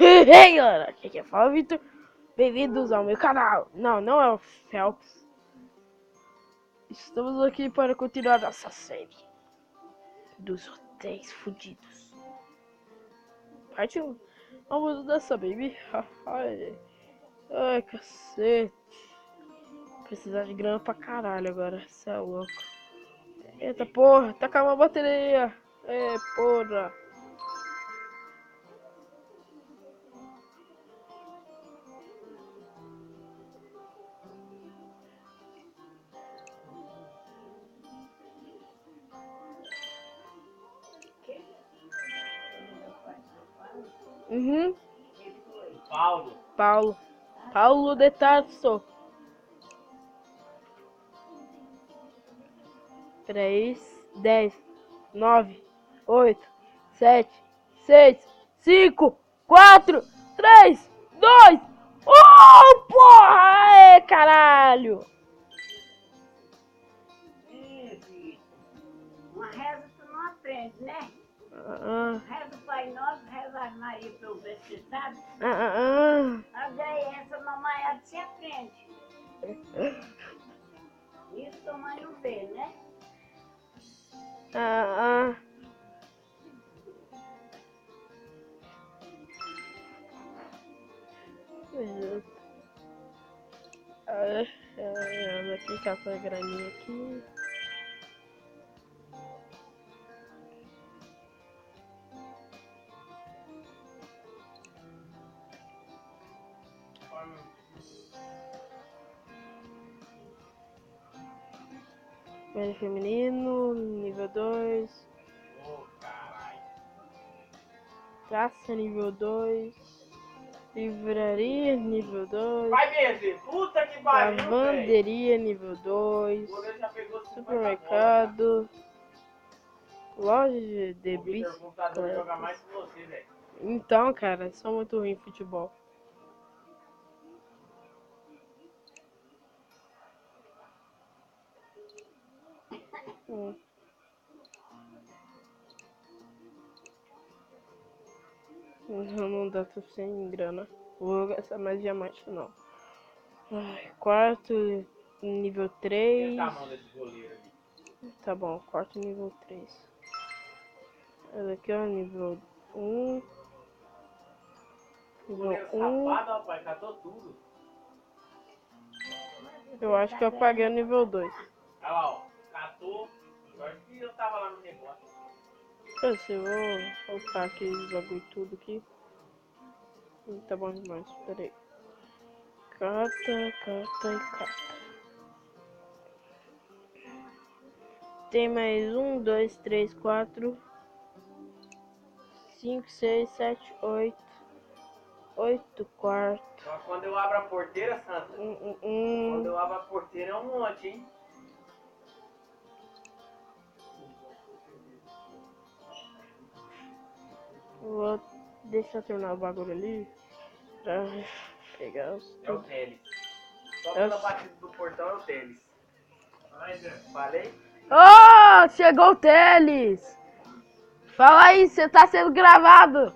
Hey galera, aqui quem fala é o Victor, bem-vindos ao meu canal. Não é o Phelps. Estamos aqui para continuar nossa série dos hotéis fudidos. Parte 1. Vamos dançar, baby. Ai, cacete. Precisar de grana pra caralho agora, cê é louco. Eita porra, tá acabando a bateria. É, porra. Paulo de Tarso. 3, 10, 9, 8, 7, 6, 5, 4, 3, 2, 1, porra! Aê, caralho! Uma reza tu não aprende, né? Reza o Pai Nosso, reza a Maria pra eu ver se você sabe. Agora essa mamãe ela se aprende. Isso tua mãe não fez, né? Aqui tá com a graninha aqui. Banheiro feminino, nível 2. Praça, nível 2. Livraria, nível 2. Vai mesmo, puta que pariu, velho. Lavanderia, nível 2. Supermercado. Loja de bicicleta. Então, cara, sou muito ruim em futebol. Não dá, tô sem grana. Vou gastar mais diamante, não. Quarto, nível 3. Tá bom, quarto, nível 3. Essa aqui, ó, nível 1. Nível 1. Rapaz, catou tudo. Eu acho que eu paguei o nível 2. Olha lá, ó. Catou. Eu acho que eu tava lá no negócio. Eu vou colocar aqui os bagulho tudo aqui. Tá bom demais, peraí. Carta. Tem mais 1, 2, 3, 4, 5, 6, 7, 8. 8 quartos. Só quando eu abro a porteira, Santa. Quando eu abro a porteira é um monte, hein? Vou deixar terminar o bagulho ali pra pegar os É o tudo. Teles. Só pela batida do portão é o Teles. Falei? Oh, chegou o Teles! Fala aí, você tá sendo gravado!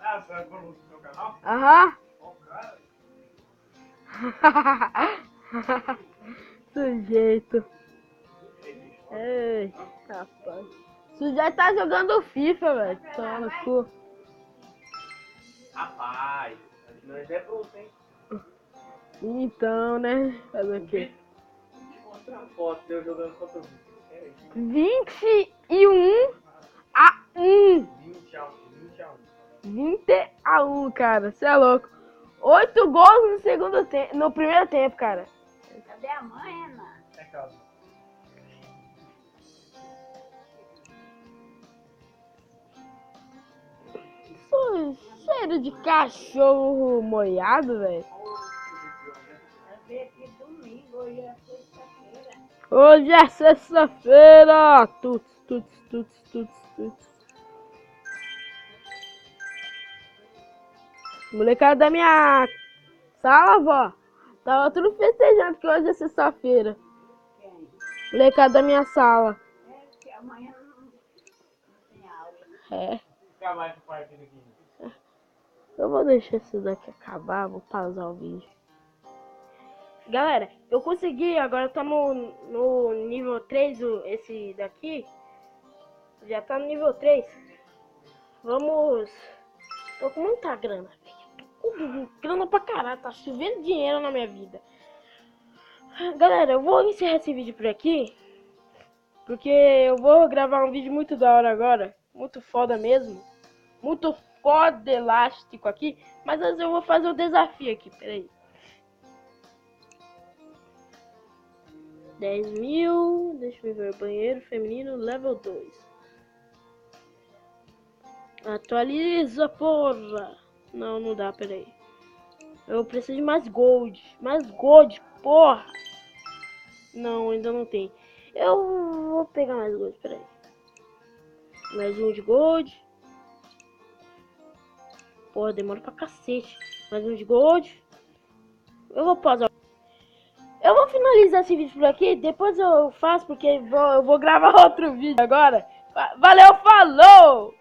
Ah, você vai pôr no seu canal? Aham. Sujeito. Ei, rapaz. Sujeito tá jogando FIFA, velho. Toma no cu. Rapaz, nós é bruto, hein? Então, né? Fazer o quê? Deixa eu mostrar uma foto de eu jogando contra o Vitor. 21 a 1. 20 a 1, cara. Você é louco. 8 gols no segundo tempo, no primeiro tempo, cara. Cadê a mãe, Ana? É calma. Cheiro de cachorro molhado, velho. Eu vi aqui domingo, hoje é sexta-feira. Hoje é sexta-feira. Tuts. Molecada da minha sala, vó. Tava tudo festejando que hoje é sexta-feira. Quem? Molecada da minha sala. É que amanhã não tem aula. É. acabar essa partida aqui. Eu vou deixar esse daqui acabar, vou pausar o vídeo. Galera, eu consegui, agora estamos no nível 3, esse daqui. Já tá no nível 3. Vamos... Tô com muita grana, velho. Tô com grana pra caralho, tá chovendo dinheiro na minha vida. Galera, eu vou encerrar esse vídeo por aqui. Porque eu vou gravar um vídeo muito da hora agora. Muito foda mesmo. Muito foda elástico aqui. Mas antes eu vou fazer o desafio aqui, peraí. 10.000, deixa eu ver, banheiro feminino, level 2. Atualiza, porra. Não, não dá, peraí. Eu preciso de mais gold. Mais gold, porra. Não, ainda não tem. Eu vou pegar mais gold, peraí. Mais um de gold. Porra, demora pra cacete. Mais um de gold. Eu vou pausar. Eu vou finalizar esse vídeo por aqui. Depois eu faço, porque eu vou gravar outro vídeo agora. Valeu, falou!